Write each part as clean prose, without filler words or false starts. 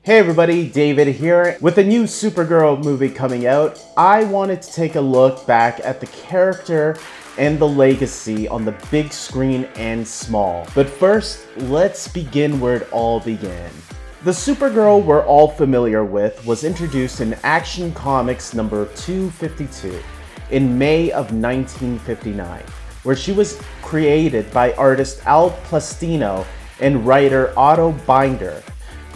Hey everybody, David here. With a new Supergirl movie coming out, I wanted to take a look back at the character and the legacy on the big screen and small. But first, let's begin where it all began. The Supergirl we're all familiar with was introduced in Action Comics number 252 in May of 1959, where she was created by artist Al Plastino and writer Otto Binder.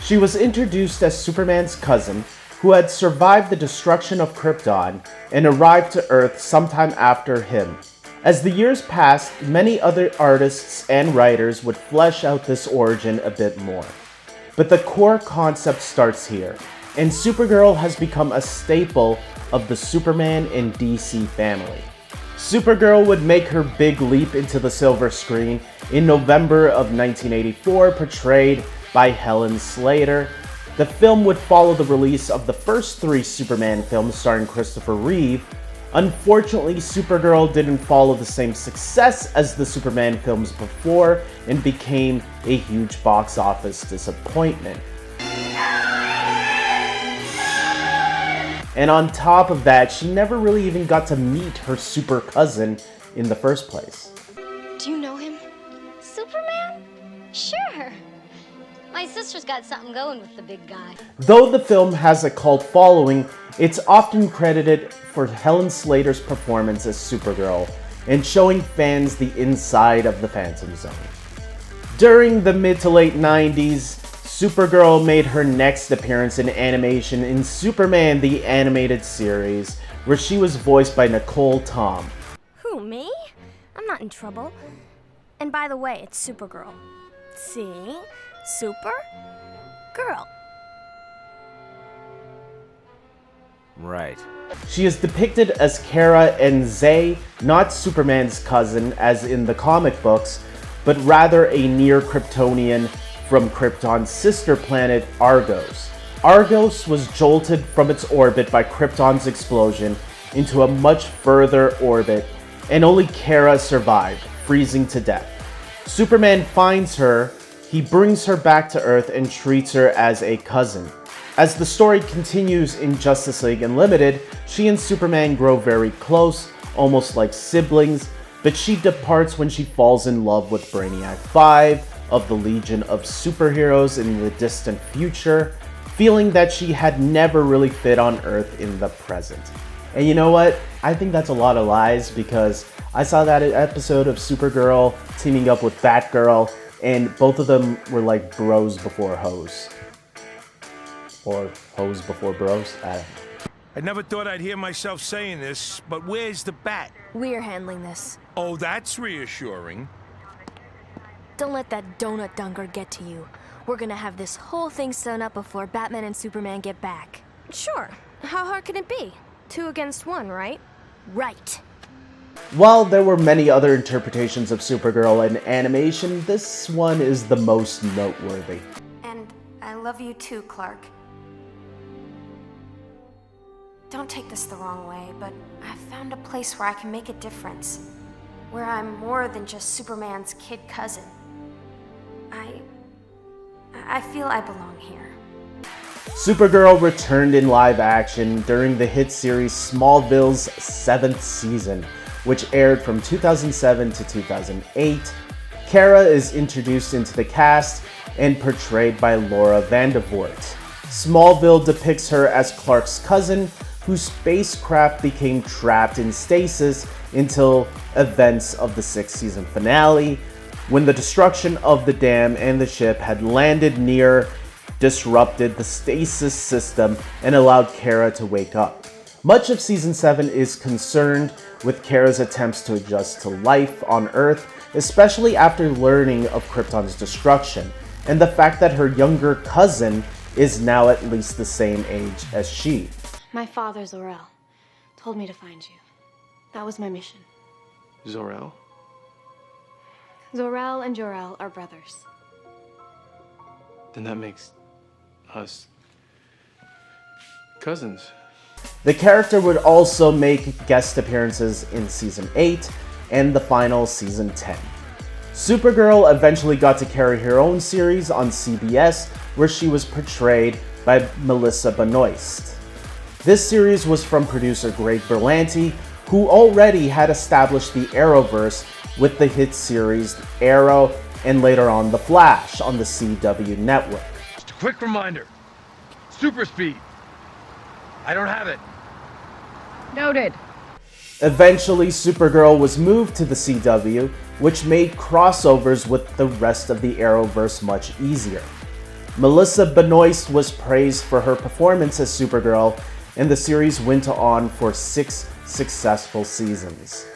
She was introduced as Superman's cousin, who had survived the destruction of Krypton and arrived to Earth sometime after him. As the years passed, many other artists and writers would flesh out this origin a bit more. But the core concept starts here, and Supergirl has become a staple of the Superman and DC family. Supergirl would make her big leap into the silver screen in November of 1984, portrayed by Helen Slater. The film would follow the release of the first three Superman films starring Christopher Reeve. Unfortunately, Supergirl didn't follow the same success as the Superman films before and became a huge box office disappointment. And on top of that, she never really even got to meet her super cousin in the first place. Do you know him? Superman? Sure. My sister's got something going with the big guy. Though the film has a cult following, it's often credited for Helen Slater's performance as Supergirl and showing fans the inside of the Phantom Zone. During the mid to late 90s, Supergirl made her next appearance in animation in Superman the Animated Series, where she was voiced by Nicole Tom. Who, me? I'm not in trouble. And by the way, it's Supergirl. See? Super? Girl. Right. She is depicted as Kara and Zay, not Superman's cousin as in the comic books, but rather a near-Kryptonian from Krypton's sister planet Argos. Argos was jolted from its orbit by Krypton's explosion into a much further orbit, and only Kara survived, freezing to death. Superman finds her. He brings her back to Earth and treats her as a cousin. As the story continues in Justice League Unlimited, she and Superman grow very close, almost like siblings, but she departs when she falls in love with Brainiac 5 of the Legion of Superheroes in the distant future, feeling that she had never really fit on Earth in the present. And you know what? I think that's a lot of lies, because I saw that episode of Supergirl teaming up with Batgirl, and both of them were like bros before hoes. Or hoes before bros? I don't know. I never thought I'd hear myself saying this, but where's the bat? We're handling this. Oh, that's reassuring. Don't let that donut dunker get to you. We're gonna have this whole thing sewn up before Batman and Superman get back. Sure. How hard can it be? 2 against 1, right? Right. While there were many other interpretations of Supergirl in animation, this one is the most noteworthy. And I love you too, Clark. Don't take this the wrong way, but I've found a place where I can make a difference. Where I'm more than just Superman's kid cousin. I feel I belong here. Supergirl returned in live action during the hit series Smallville's 7th season, which aired from 2007 to 2008. Kara is introduced into the cast and portrayed by Laura Vandervoort. Smallville depicts her as Clark's cousin, whose spacecraft became trapped in stasis until events of the 6th season finale, when the destruction of the dam and the ship had landed near, disrupted the stasis system, and allowed Kara to wake up. Much of Season 7 is concerned with Kara's attempts to adjust to life on Earth, especially after learning of Krypton's destruction, and the fact that her younger cousin is now at least the same age as she. My father, Zor-El, told me to find you. That was my mission. Zor-El? Zor-El and Jor-El are brothers. Then that makes us cousins. The character would also make guest appearances in Season 8 and the final Season 10. Supergirl eventually got to carry her own series on CBS, where she was portrayed by Melissa Benoist. This series was from producer Greg Berlanti, who already had established the Arrowverse with the hit series Arrow and later on The Flash on the CW network. Just a quick reminder. Super speed. I don't have it. Noted. Eventually, Supergirl was moved to the CW, which made crossovers with the rest of the Arrowverse much easier. Melissa Benoist was praised for her performance as Supergirl, and the series went on for 6 successful seasons.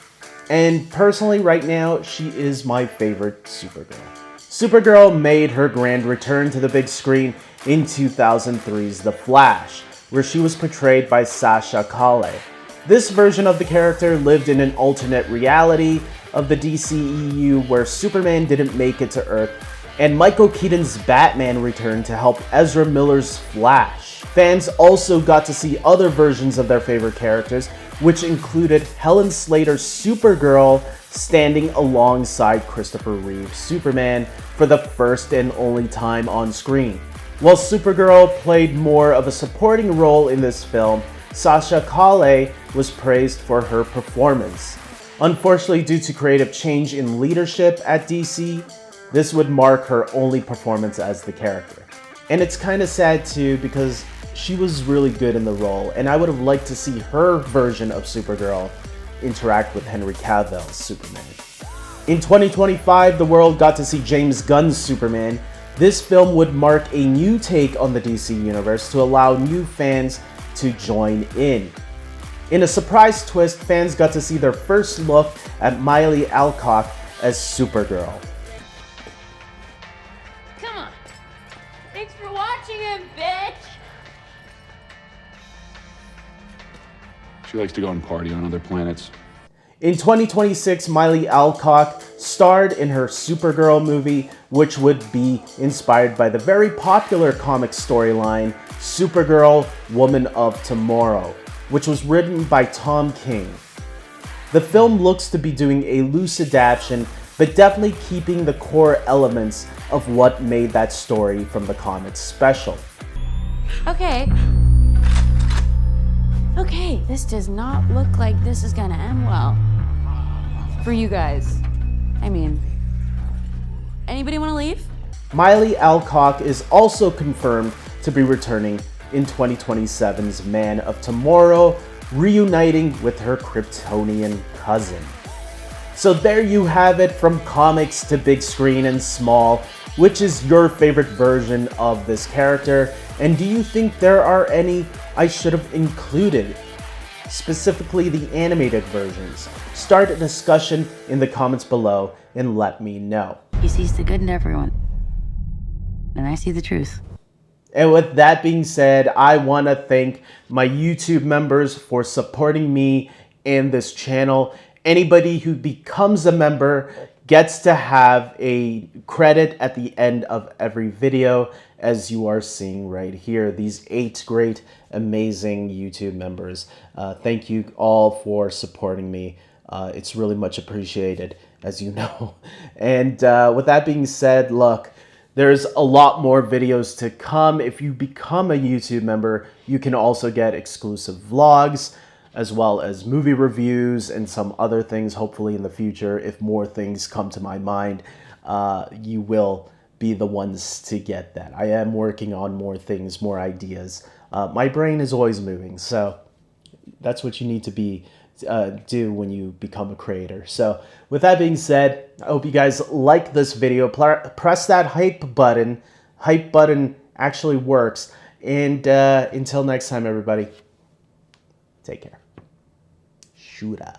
And personally, right now, she is my favorite Supergirl. Supergirl made her grand return to the big screen in 2003's The Flash, where she was portrayed by Sasha Calle. This version of the character lived in an alternate reality of the DCEU where Superman didn't make it to Earth, and Michael Keaton's Batman returned to help Ezra Miller's Flash. Fans also got to see other versions of their favorite characters, which included Helen Slater's Supergirl standing alongside Christopher Reeve's Superman for the first and only time on screen. While Supergirl played more of a supporting role in this film, Sasha Calle was praised for her performance. Unfortunately, due to creative change in leadership at DC, this would mark her only performance as the character. And it's kind of sad too, because she was really good in the role, and I would have liked to see her version of Supergirl interact with Henry Cavill's Superman. In 2025, the world got to see James Gunn's Superman. This film would mark a new take on the DC universe to allow new fans to join in. In a surprise twist, fans got to see their first look at Miley Alcock as Supergirl. Come on. Thanks for watching him, bitch. She likes to go and party on other planets. In 2026, Miley Alcock starred in her Supergirl movie, which would be inspired by the very popular comic storyline Supergirl, Woman of Tomorrow, which was written by Tom King. The film looks to be doing a loose adaptation, but definitely keeping the core elements of what made that story from the comics special. Okay, this does not look like this is gonna end well. For you guys. I mean, anybody wanna leave? Miley Alcock is also confirmed to be returning in 2027's Man of Tomorrow, reuniting with her Kryptonian cousin. So there you have it, from comics to big screen and small. Which is your favorite version of this character? And do you think there are any I should have included? Specifically the animated versions. Start a discussion in the comments below and let me know. He sees the good in everyone. And I see the truth. And with that being said, I want to thank my YouTube members for supporting me and this channel. Anybody who becomes a member gets to have a credit at the end of every video, as you are seeing right here. These 8 great, amazing YouTube members. Thank you all for supporting me. It's really much appreciated, as you know. And with that being said, look, there's a lot more videos to come. If you become a YouTube member, you can also get exclusive vlogs, as well as movie reviews and some other things, hopefully in the future. If more things come to my mind, you will be the ones to get that. I am working on more things, more ideas. My brain is always moving, so that's what you need to do when you become a creator. So with that being said, I hope you guys like this video. Press that hype button. Hype button actually works. And until next time, everybody, take care. Shooter.